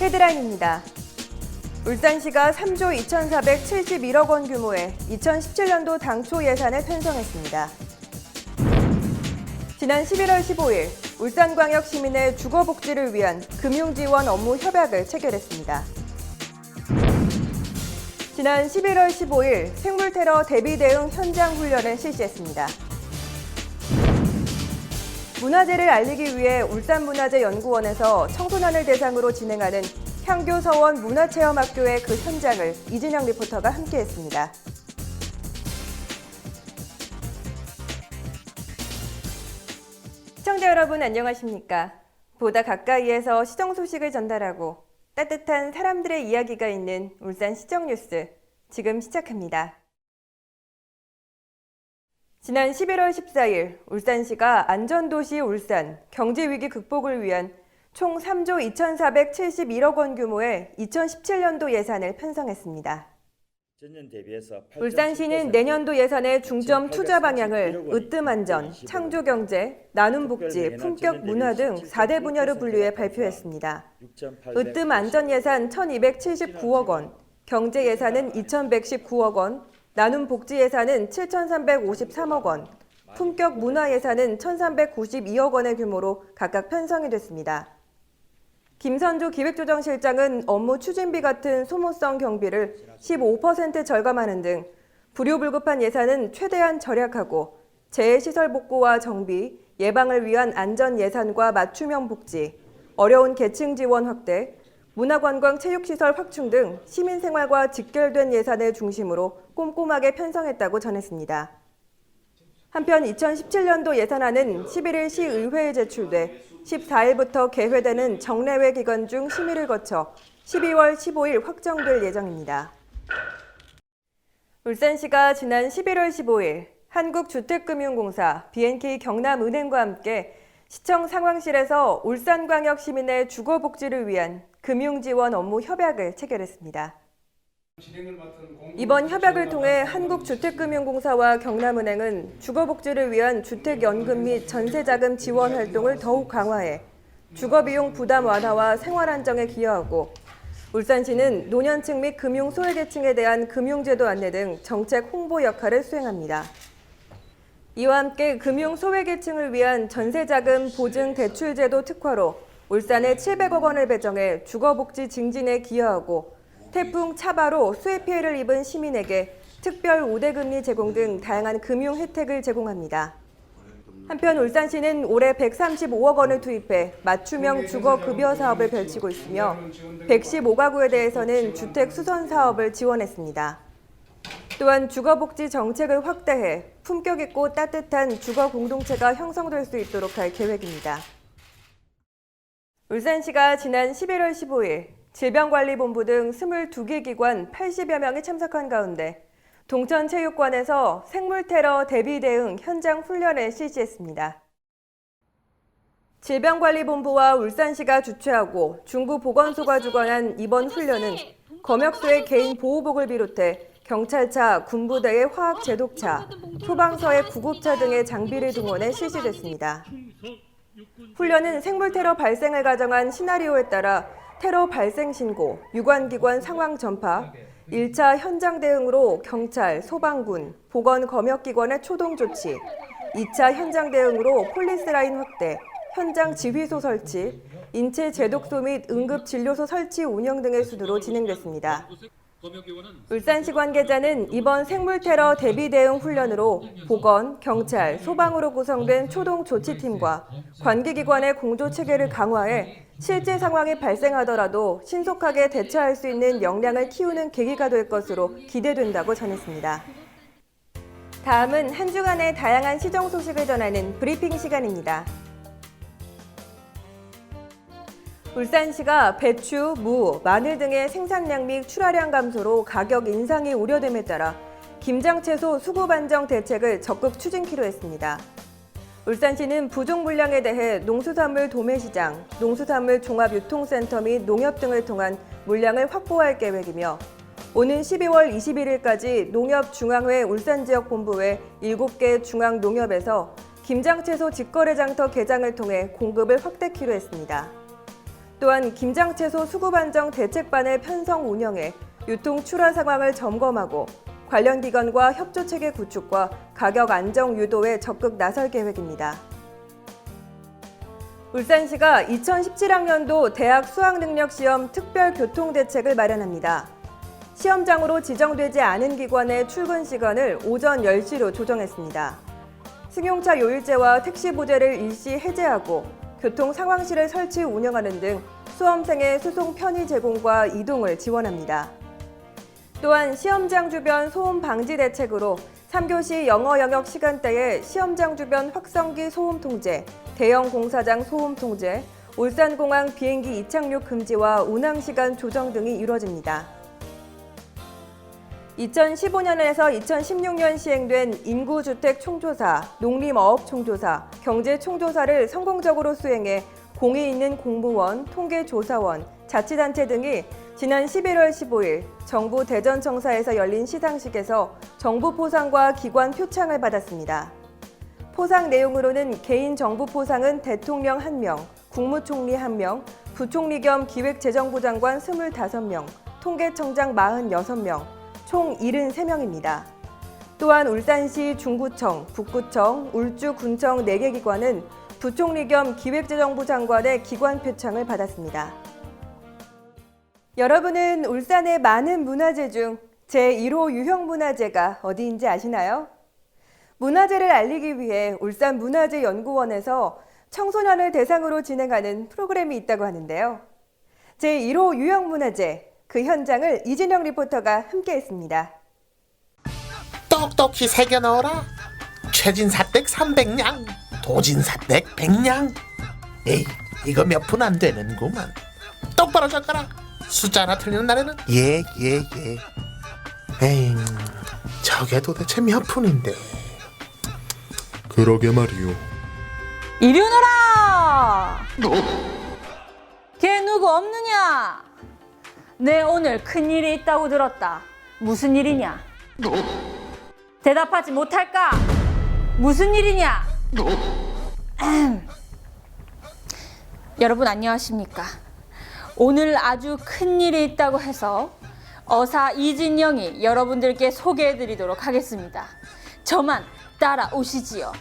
헤드라인입니다. 울산시가 3조 2,471억 원 규모의 2017년도 당초 예산을 편성했습니다. 지난 11월 15일 울산광역 시민의 주거복지를 위한 금융지원 업무 협약을 체결했습니다. 지난 11월 15일 생물테러 대비 대응 현장 훈련을 실시했습니다. 문화재를 알리기 위해 울산문화재연구원에서 청소년을 대상으로 진행하는 향교서원 문화체험학교의 그 현장을 이진영 리포터가 함께했습니다. 시청자 여러분 안녕하십니까? 보다 가까이에서 시정 소식을 전달하고 따뜻한 사람들의 이야기가 있는 울산 시정 뉴스 지금 시작합니다. 지난 11월 14일 울산시가 안전도시 울산 경제위기 극복을 위한 총 3조 2,471억 원 규모의 2017년도 예산을 편성했습니다. 울산시는 내년도 예산의 중점 투자 방향을 으뜸안전, 창조경제, 나눔복지, 품격문화 등 4대 분야로 분류해 발표했습니다. 으뜸안전 예산 1,279억 원, 경제 예산은 2,119억 원, 나눔복지 예산은 7,353억 원, 품격문화 예산은 1,392억 원의 규모로 각각 편성이 됐습니다. 김선조 기획조정실장은 업무 추진비 같은 소모성 경비를 15% 절감하는 등 불효불급한 예산은 최대한 절약하고 재해시설 복구와 정비, 예방을 위한 안전 예산과 맞춤형 복지, 어려운 계층 지원 확대, 문화관광 체육시설 확충 등 시민생활과 직결된 예산을 중심으로 꼼꼼하게 편성했다고 전했습니다. 한편 2017년도 예산안은 11일 시의회에 제출돼 14일부터 개회되는 정례회 기간 중 심의를 거쳐 12월 15일 확정될 예정입니다. 울산시가 지난 11월 15일 한국주택금융공사 BNK 경남은행과 함께 시청 상황실에서 울산광역 시민의 주거복지를 위한 금융지원 업무 협약을 체결했습니다. 이번 협약을 통해 한국주택금융공사와 경남은행은 주거복지를 위한 주택연금 및 전세자금 지원 활동을 더욱 강화해 주거비용 부담 완화와 생활안정에 기여하고 울산시는 노년층 및 금융 소외계층에 대한 금융제도 안내 등 정책 홍보 역할을 수행합니다. 이와 함께 금융 소외계층을 위한 전세자금 보증 대출제도 특화로 울산에 700억 원을 배정해 주거복지 증진에 기여하고 태풍 차바로 수해 피해를 입은 시민에게 특별 우대금리 제공 등 다양한 금융 혜택을 제공합니다. 한편 울산시는 올해 135억 원을 투입해 맞춤형 주거급여 사업을 펼치고 있으며 115가구에 대해서는 주택 수선 사업을 지원했습니다. 또한 주거복지 정책을 확대해 품격 있고 따뜻한 주거 공동체가 형성될 수 있도록 할 계획입니다. 울산시가 지난 11월 15일 질병관리본부 등 22개 기관 80여 명이 참석한 가운데 동천체육관에서 생물테러 대비 대응 현장 훈련을 실시했습니다. 질병관리본부와 울산시가 주최하고 중구보건소가 주관한 이번 훈련은 검역소의 개인 보호복을 비롯해 경찰차, 군부대의 화학제독차, 소방서의 구급차 등의 장비를 동원해 실시됐습니다. 훈련은 생물테러 발생을 가정한 시나리오에 따라 테러 발생 신고, 유관기관 상황 전파, 1차 현장 대응으로 경찰, 소방군, 보건검역기관의 초동 조치, 2차 현장 대응으로 폴리스라인 확대, 현장 지휘소 설치, 인체 제독소 및 응급진료소 설치 운영 등의 순으로 진행됐습니다. 울산시 관계자는 이번 생물테러 대비 대응 훈련으로 보건, 경찰, 소방으로 구성된 초동 조치팀과 관계기관의 공조체계를 강화해 실제 상황이 발생하더라도 신속하게 대처할 수 있는 역량을 키우는 계기가 될 것으로 기대된다고 전했습니다. 다음은 한 주간의 다양한 시정 소식을 전하는 브리핑 시간입니다. 울산시가 배추, 무, 마늘 등의 생산량 및 출하량 감소로 가격 인상이 우려됨에 따라 김장채소 수급 안정 대책을 적극 추진키로 했습니다. 울산시는 부족 물량에 대해 농수산물 도매시장, 농수산물 종합유통센터 및 농협 등을 통한 물량을 확보할 계획이며 오는 12월 21일까지 농협중앙회 울산지역본부의 7개 중앙농협에서 김장채소 직거래장터 개장을 통해 공급을 확대키로 했습니다. 또한 김장채소 수급안정 대책반을 편성 운영해 유통 출하 상황을 점검하고 관련 기관과 협조체계 구축과 가격 안정 유도에 적극 나설 계획입니다. 울산시가 2017학년도 대학 수학능력시험 특별교통대책을 마련합니다. 시험장으로 지정되지 않은 기관의 출근 시간을 오전 10시로 조정했습니다. 승용차 요일제와 택시 보제를 일시 해제하고 교통 상황실을 설치 운영하는 등 수험생의 수송 편의 제공과 이동을 지원합니다. 또한 시험장 주변 소음 방지 대책으로 3교시 영어 영역 시간대에 시험장 주변 확성기 소음 통제, 대형 공사장 소음 통제, 울산공항 비행기 이착륙 금지와 운항 시간 조정 등이 이루어집니다. 2015년에서 2016년 시행된 인구주택 총조사, 농림어업 총조사, 경제 총조사를 성공적으로 수행해 공이 있는 공무원, 통계조사원, 자치단체 등이 지난 11월 15일 정부 대전청사에서 열린 시상식에서 정부 포상과 기관 표창을 받았습니다. 포상 내용으로는 개인 정부 포상은 대통령 1명, 국무총리 1명, 부총리 겸 기획재정부 장관 25명, 통계청장 46명, 총 73명입니다. 또한 울산시 중구청, 북구청, 울주군청 4개 기관은 부총리 겸 기획재정부 장관의 기관 표창을 받았습니다. 여러분은 울산의 많은 문화재 중 제1호 유형문화재가 어디인지 아시나요? 문화재를 알리기 위해 울산문화재연구원에서 청소년을 대상으로 진행하는 프로그램이 있다고 하는데요. 제1호 유형문화재, 그 현장을 이진영 리포터가 함께했습니다. 똑똑히 새겨 넣어라. 최진사댁 300냥, 도진사댁 100냥. 에이, 이거 몇 푼 안 되는구만. 똑바로 적어라. 숫자 하나 틀리는 날에는 예. 에이, 저게 도대체 몇 푼인데. 그러게 말이오. 이리 오너라! 걔 누구 없느냐? 내 오늘 큰일이 있다고 들었다. 무슨 일이냐? 대답하지 못할까? 무슨 일이냐? 여러분 안녕하십니까? 오늘 아주 큰일이 있다고 해서 어사 이진영이 여러분들께 소개해드리도록 하겠습니다. 저만 따라오시지요.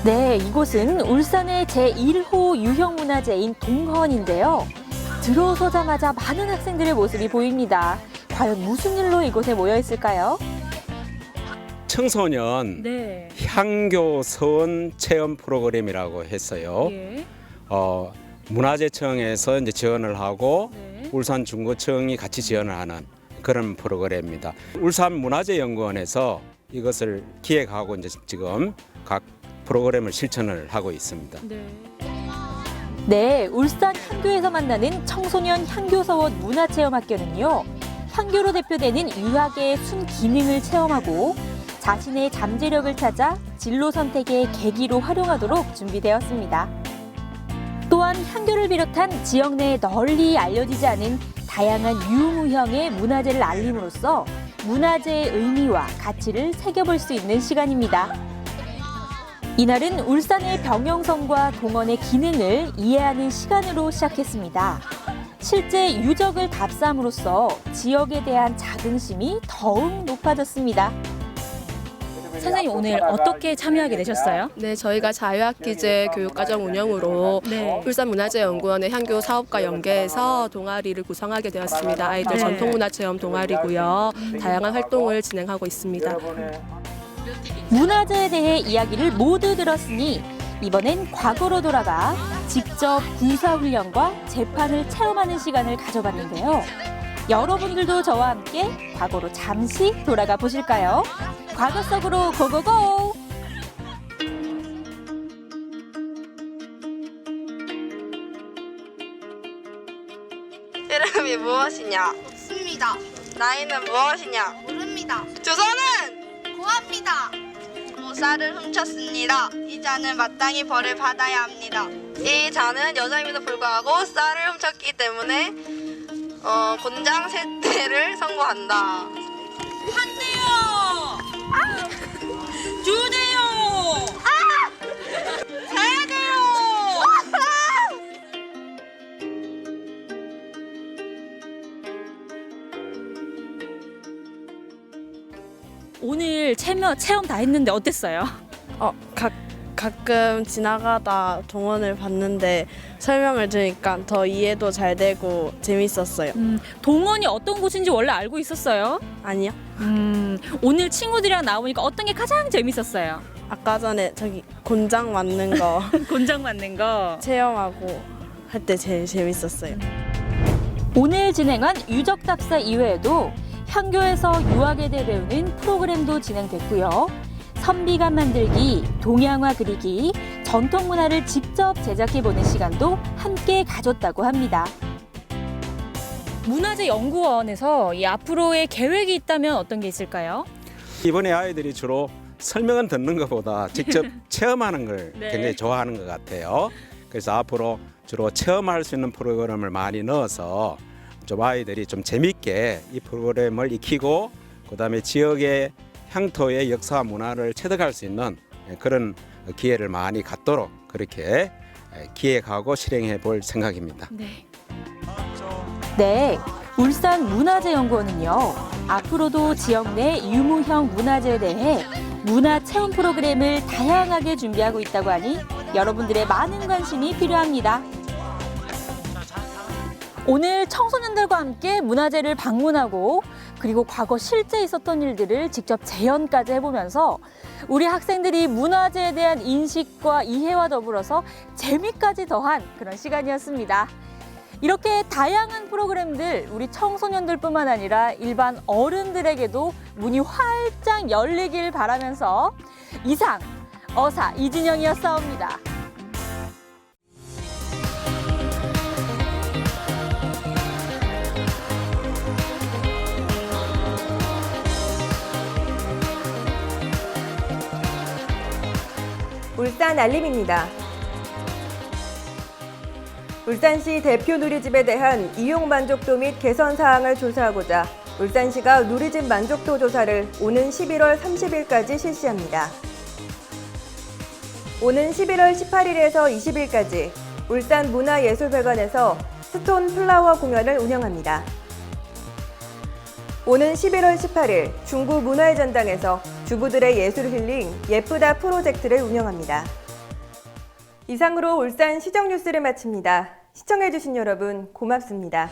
네, 이곳은 울산의 제1호 유형문화재인 동헌인데요. 들어서자마자 많은 학생들의 모습이 보입니다. 과연 무슨 일로 이곳에 모여 있을까요? 청소년 향교 서원 체험 프로그램이라고 했어요. 문화재청에서 이제 지원을 하고 울산중구청이 같이 지원을 하는 그런 프로그램입니다. 울산문화재연구원에서 이것을 기획하고 이제 지금 각 프로그램을 실천을 하고 있습니다. 네, 울산 향교에서 만나는 청소년 향교서원 문화체험학교는요. 향교로 대표되는 유학의 순기능을 체험하고 자신의 잠재력을 찾아 진로 선택의 계기로 활용하도록 준비되었습니다. 또한 향교를 비롯한 지역 내에 널리 알려지지 않은 다양한 유무형의 문화재를 알림으로써 문화재의 의미와 가치를 새겨볼 수 있는 시간입니다. 이날은 울산의 병영성과 동원의 기능을 이해하는 시간으로 시작했습니다. 실제 유적을 답사함으로써 지역에 대한 자긍심이 더욱 높아졌습니다. 선생님 오늘 어떻게 참여하게 되셨어요? 네, 저희가 자유학기제 교육과정 운영으로 울산문화재연구원의 향교 사업과 연계해서 동아리를 구성하게 되었습니다. 아이들 전통문화체험 동아리고요. 다양한 활동을 진행하고 있습니다. 문화재에 대해 이야기를 모두 들었으니 이번엔 과거로 돌아가 직접 군사훈련과 재판을 체험하는 시간을 가져봤는데요. 여러분들도 저와 함께 과거로 잠시 돌아가 보실까요? 과거 속으로 고고고! 이름이 무엇이냐? 없습니다. 나이는 무엇이냐? 모릅니다. 주소는? 구합니다. 쌀을 훔쳤습니다. 이 자는 마땅히 벌을 받아야 합니다. 이 자는 여자임에도 불구하고 쌀을 훔쳤기 때문에 곤장 세대를 선고한다. 한 대요! 두 대요! 세 대! 체험 다 했는데 어땠어요? 가끔 지나가다 동원을 봤는데 설명을 들으니까 더 이해도 잘 되고 재밌었어요. 동원이 어떤 곳인지 원래 알고 있었어요? 아니요. 오늘 친구들이랑 나오니까 어떤 게 가장 재밌었어요? 아까 전에 저기 곤장 맞는 거 곤장 맞는 거. 체험하고 할 때 제일 재밌었어요. 오늘 진행한 유적답사 이외에도 향교에서 유학에 대해 배우는 프로그램도 진행됐고요. 선비감 만들기, 동양화 그리기, 전통 문화를 직접 제작해보는 시간도 함께 가졌다고 합니다. 문화재연구원에서 이 앞으로의 계획이 있다면 어떤 게 있을까요? 이번에 아이들이 주로 설명은 듣는 것보다 직접 체험하는 걸 네. 굉장히 좋아하는 것 같아요. 그래서 앞으로 주로 체험할 수 있는 프로그램을 많이 넣어서 좀 아이들이 좀 재밌게 이 프로그램을 익히고 그다음에 지역의 향토의 역사와 문화를 체득할 수 있는 그런 기회를 많이 갖도록 그렇게 기획하고 실행해 볼 생각입니다. 네, 울산문화재연구원은요, 앞으로도 지역 내 유무형 문화재에 대해 문화체험 프로그램을 다양하게 준비하고 있다고 하니 여러분들의 많은 관심이 필요합니다. 오늘 청소년들과 함께 문화재를 방문하고 그리고 과거 실제 있었던 일들을 직접 재현까지 해보면서 우리 학생들이 문화재에 대한 인식과 이해와 더불어서 재미까지 더한 그런 시간이었습니다. 이렇게 다양한 프로그램들 우리 청소년들뿐만 아니라 일반 어른들에게도 문이 활짝 열리길 바라면서 이상 어사 이진영이었사옵니다. 울산 알림입니다. 울산시 대표 누리집에 대한 이용 만족도 및 개선 사항을 조사하고자 울산시가 누리집 만족도 조사를 오는 11월 30일까지 실시합니다. 오는 11월 18일에서 20일까지 울산문화예술회관에서 스톤 플라워 공연을 운영합니다. 오는 11월 18일 중구 문화의 전당에서 주부들의 예술 힐링 예쁘다 프로젝트를 운영합니다. 이상으로 울산 시정 뉴스를 마칩니다. 시청해주신 여러분 고맙습니다.